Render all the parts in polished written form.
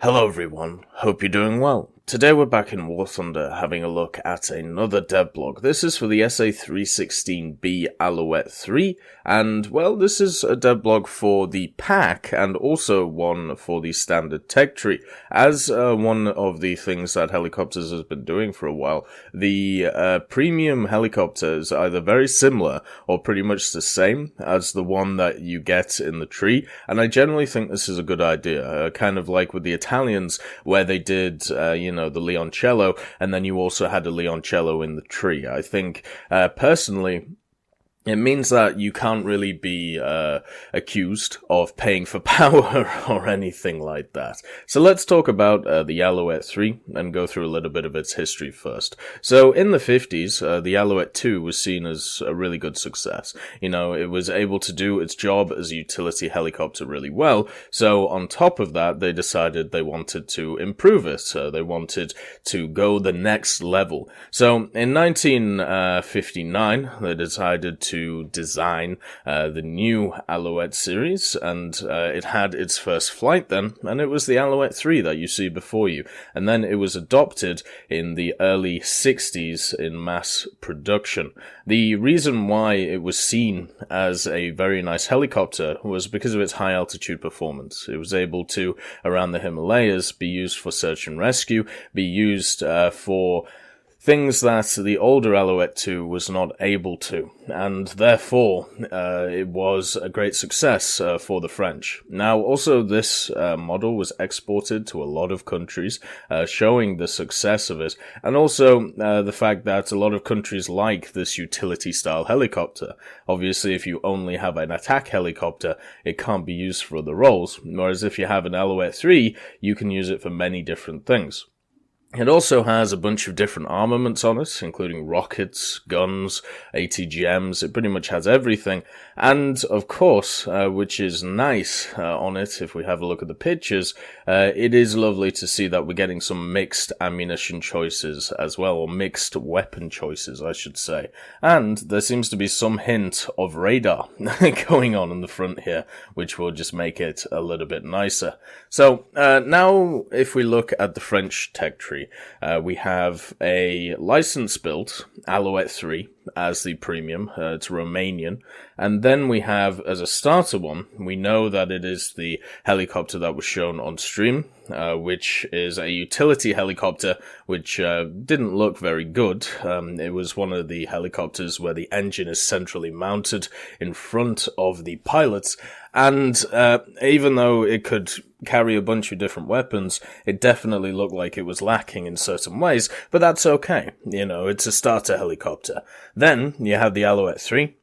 Hello everyone, hope you're doing well. Today we're back in War Thunder having a look at another devblog. This is for the SA.316B Alouette III, and well, this is a devblog for the pack and also one for the standard tech tree. As one of the things that helicopters has been doing for a while, the premium helicopter is either very similar or pretty much the same as the one that you get in the tree, and I generally think this is a good idea, kind of like with the Italians where they did, the Leoncello, and then you also had a Leoncello in the tree. I think, personally, it means that you can't really be accused of paying for power or anything like that. So let's talk about the Alouette III and go through a little bit of its history first. So in the 50s, the Alouette II was seen as a really good success. You know, it was able to do its job as a utility helicopter really well. So on top of that, they decided they wanted to improve it. They wanted to go the next level. So in 1959, they decided to design the new Alouette series, and it had its first flight then, and it was the Alouette III that you see before you, and then it was adopted in the early 60s in mass production. The reason why it was seen as a very nice helicopter was because of its high altitude performance. It was able to, around the Himalayas, be used for search and rescue, be used for things that the older Alouette II was not able to, and therefore it was a great success for the French. Now, also this model was exported to a lot of countries, showing the success of it, and also the fact that a lot of countries like this utility-style helicopter. Obviously, if you only have an attack helicopter, it can't be used for other roles, whereas if you have an Alouette III, you can use it for many different things. It also has a bunch of different armaments on it, including rockets, guns, ATGMs. It pretty much has everything. And, of course, which is nice on it, if we have a look at the pictures, it is lovely to see that we're getting some mixed ammunition choices as well, or mixed weapon choices, I should say. And there seems to be some hint of radar going on in the front here, which will just make it a little bit nicer. So, now, if we look at the French tech tree, we have a license-built Alouette III as the premium. It's Romanian. And then we have, as a starter one, we know that it is the helicopter that was shown on stream, which is a utility helicopter, which didn't look very good. It was one of the helicopters where the engine is centrally mounted in front of the pilots, and even though it could carry a bunch of different weapons, it definitely looked like it was lacking in certain ways, but that's okay. You know, it's a starter helicopter. Then you have the Alouette III.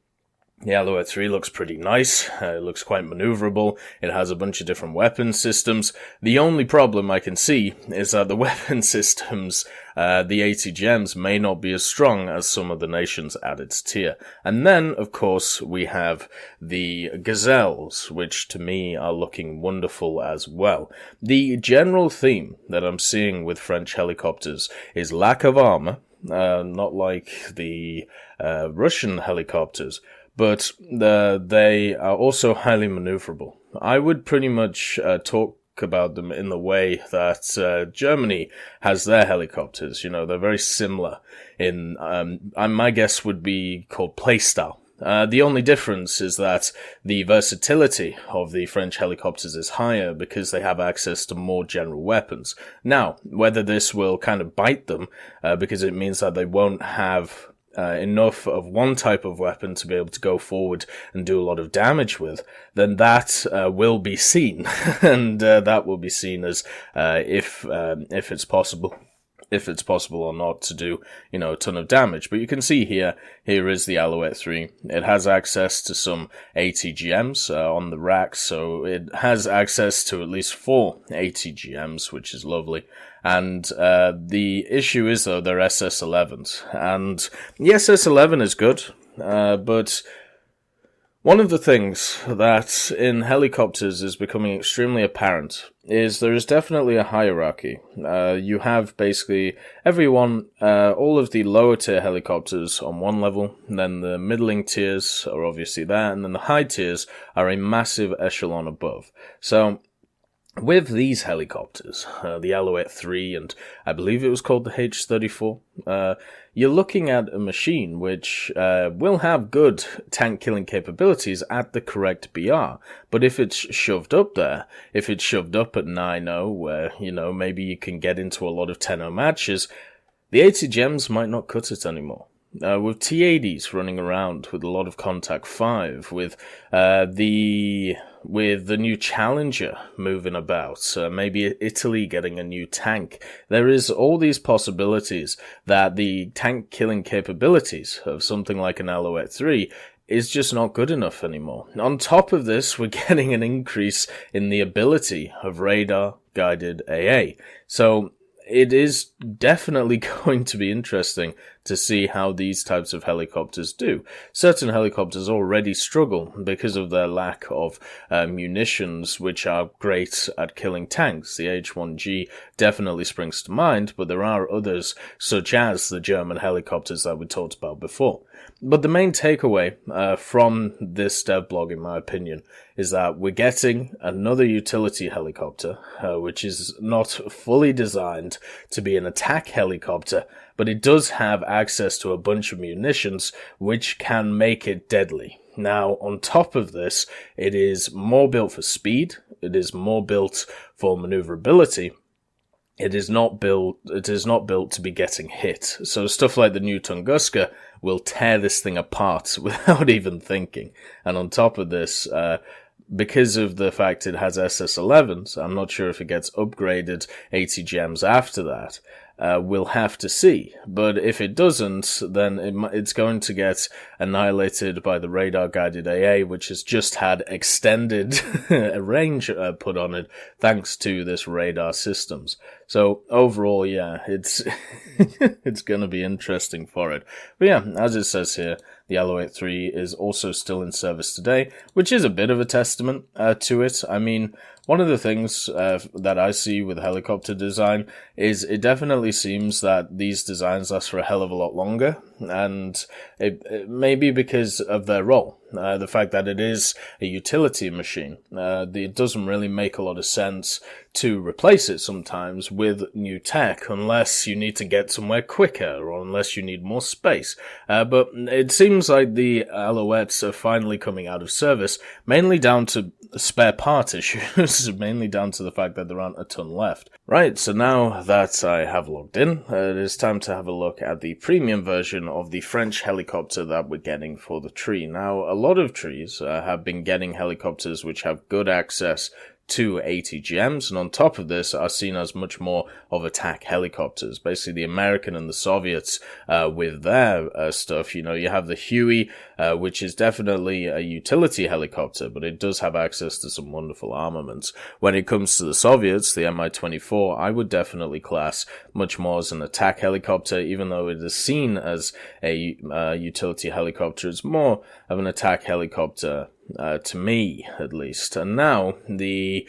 The Alouette III looks pretty nice. It looks quite maneuverable. It has a bunch of different weapon systems. The only problem I can see is that the weapon systems, the ATGMs, may not be as strong as some of the nations at its tier. And then, of course, we have the Gazelles, which to me are looking wonderful as well. The general theme that I'm seeing with French helicopters is lack of armor, not like the Russian helicopters, but they are also highly maneuverable. I would pretty much talk about them in the way that Germany has their helicopters. You know, they're very similar in, my guess would be called Playstyle. The only difference is that the versatility of the French helicopters is higher because they have access to more general weapons. Now, whether this will kind of bite them, because it means that they won't have enough of one type of weapon to be able to go forward and do a lot of damage with, then that will be seen, and that will be seen as if it's possible. If it's possible or not to do, a ton of damage. But you can see here is the Alouette III. It has access to some ATGMs on the racks, so it has access to at least 4 ATGMs, which is lovely. And the issue is, though, they're SS-11s. And the SS-11 is good, but one of the things that in helicopters is becoming extremely apparent is there is definitely a hierarchy. You have basically everyone, all of the lower tier helicopters on one level, and then the middling tiers are obviously there, and then the high tiers are a massive echelon above. So with these helicopters, the Alouette III, and I believe it was called the H-34, you're looking at a machine which will have good tank-killing capabilities at the correct BR. But if it's shoved up there, if it's shoved up at 9.0, where, maybe you can get into a lot of 10.0 matches, the ATGMs might not cut it anymore. With T-80s running around with a lot of Contact 5, with the new Challenger moving about, maybe Italy getting a new tank, there is all these possibilities that the tank killing capabilities of something like an Alouette III is just not good enough anymore. On top of this, we're getting an increase in the ability of radar-guided AA. So it is definitely going to be interesting to see how these types of helicopters do. Certain helicopters already struggle because of their lack of munitions, which are great at killing tanks. The H-1G definitely springs to mind, but there are others, such as the German helicopters that we talked about before. But the main takeaway from this devblog, in my opinion, is that we're getting another utility helicopter, which is not fully designed to be an attack helicopter, but it does have access to a bunch of munitions which can make it deadly. Now, on top of this, it is more built for speed, it is more built for maneuverability. It is not built to be getting hit. So stuff like the new Tunguska will tear this thing apart without even thinking. And on top of this, because of the fact it has SS-11s, I'm not sure if it gets upgraded ATGMs after that. We'll have to see. But if it doesn't, then it's going to get annihilated by the radar-guided AA, which has just had extended range put on it thanks to this radar systems. So overall, yeah, it's it's going to be interesting for it. But yeah, as it says here, the Alouette III is also still in service today, which is a bit of a testament to it. I mean, one of the things that I see with helicopter design is it definitely seems that these designs last for a hell of a lot longer, and it may be because of their role. The fact that it is a utility machine, it doesn't really make a lot of sense to replace it sometimes with new tech unless you need to get somewhere quicker or unless you need more space. But it seems like the Alouettes are finally coming out of service, mainly down to spare part issues, mainly down to the fact that there aren't a ton left. Right, so now that I have logged in, it is time to have a look at the premium version of the French helicopter that we're getting for the tree. Now, a lot of trees have been getting helicopters which have good access to ATGMs, and on top of this are seen as much more of attack helicopters. Basically, the American and the Soviets with their stuff. You have the Huey, which is definitely a utility helicopter, but it does have access to some wonderful armaments. When it comes to the Soviets, the Mi-24, I would definitely class much more as an attack helicopter, even though it is seen as a utility helicopter. It's more of an attack helicopter to me, at least. And now, the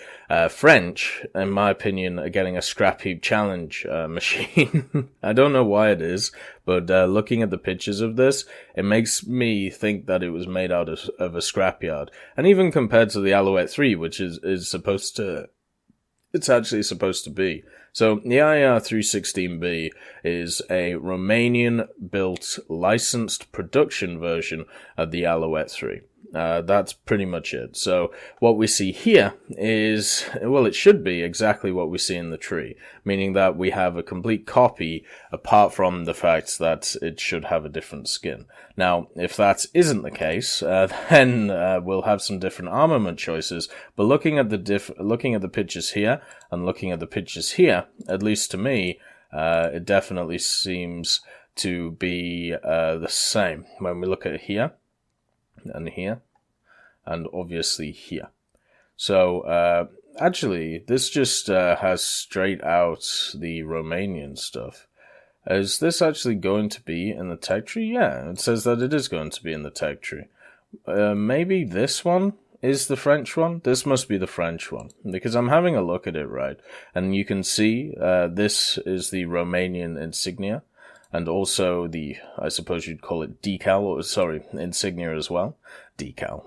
French, in my opinion, are getting a scrap heap challenge machine. I don't know why it is, but looking at the pictures of this, it makes me think that it was made out of a scrapyard. And even compared to the Alouette III, which is supposed to... It's actually supposed to be. So, the SA.316B is a Romanian-built, licensed production version of the Alouette III. That's pretty much it. So what we see here is, well, it should be exactly what we see in the tree, meaning that we have a complete copy apart from the fact that it should have a different skin. Now, if that isn't the case, then we'll have some different armament choices, but looking at the pictures here and looking at the pictures here, at least to me, it definitely seems to be the same. When we look at here, and here, and obviously here. So, actually, this just has straight out the Romanian stuff. Is this actually going to be in the tech tree? Yeah, it says that it is going to be in the tech tree. Maybe this one is the French one? This must be the French one, because I'm having a look at it, right? And you can see this is the Romanian insignia. And also the, I suppose you'd call it decal, or sorry, insignia as well. Decal.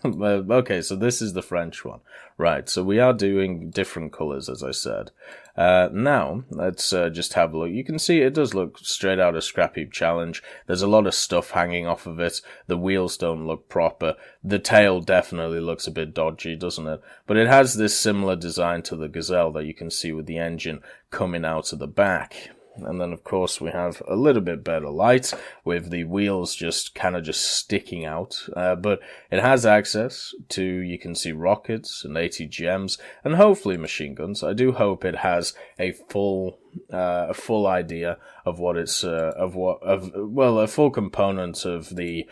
Okay, so this is the French one. Right, so we are doing different colours, as I said. Now, let's just have a look. You can see it does look straight out of Scrap Heap Challenge. There's a lot of stuff hanging off of it. The wheels don't look proper. The tail definitely looks a bit dodgy, doesn't it? But it has this similar design to the Gazelle that you can see with the engine coming out of the back. And then, of course, we have a little bit better light with the wheels just kind of just sticking out. But it has access to, you can see, rockets and ATGMs and hopefully machine guns. I do hope it has a full idea of what it's a full component of the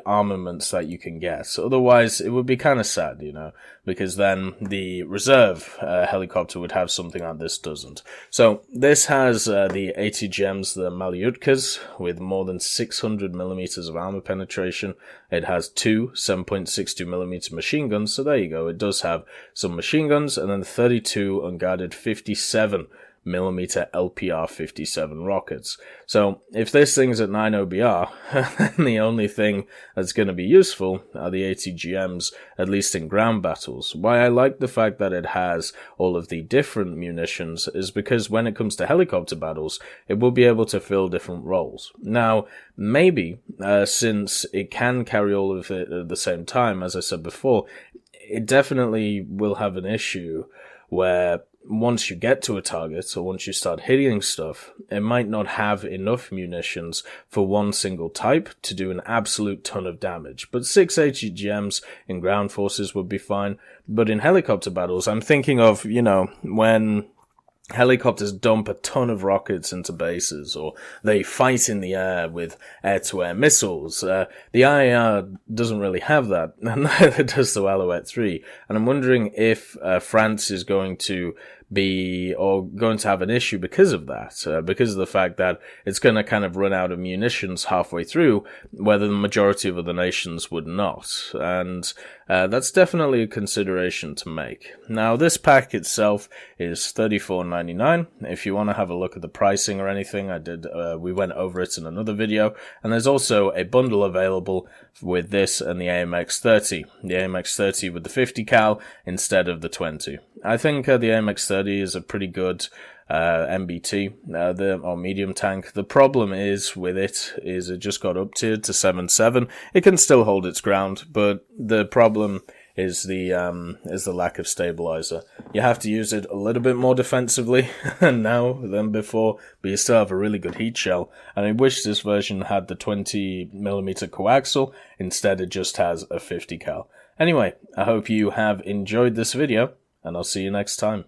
armaments that you can get. So otherwise, it would be kind of sad, you know, because then the reserve helicopter would have something that this doesn't. So this has the ATGMs, the Mallyutkas, with more than 600 millimeters of armor penetration. It has two 7.62 millimeter machine guns. So there you go. It does have some machine guns, and then 32 unguided 57 millimeter LPR 57 rockets. So if this thing's at 9 OBR, then the only thing that's going to be useful are the ATGMs, at least in ground battles. Why I like the fact that it has all of the different munitions is because when it comes to helicopter battles, it will be able to fill different roles. Now, maybe, since it can carry all of it at the same time, as I said before, it definitely will have an issue where once you get to a target, or once you start hitting stuff, it might not have enough munitions for one single type to do an absolute ton of damage. But 6 ATGMs in ground forces would be fine. But in helicopter battles, I'm thinking of, you know, when helicopters dump a ton of rockets into bases, or they fight in the air with air-to-air missiles. The IAR doesn't really have that, and neither does the Alouette III. And I'm wondering if France is going to have an issue because of that, because of the fact that it's going to kind of run out of munitions halfway through, where the majority of other nations would not. And that's definitely a consideration to make. Now, this pack itself is $34.99. If you want to have a look at the pricing or anything, we went over it in another video. And there's also a bundle available with this and the AMX-30. The AMX-30 with the 50 cal instead of the 20. I think the AMX-30 is a pretty good MBT, or medium tank. The problem is with it is it just got up tiered to 7.7. It can still hold its ground, but the problem is the lack of stabilizer. You have to use it a little bit more defensively now than before, but you still have a really good heat shell. And I wish this version had the 20mm coaxial. Instead, it just has a 50 cal. Anyway, I hope you have enjoyed this video, and I'll see you next time.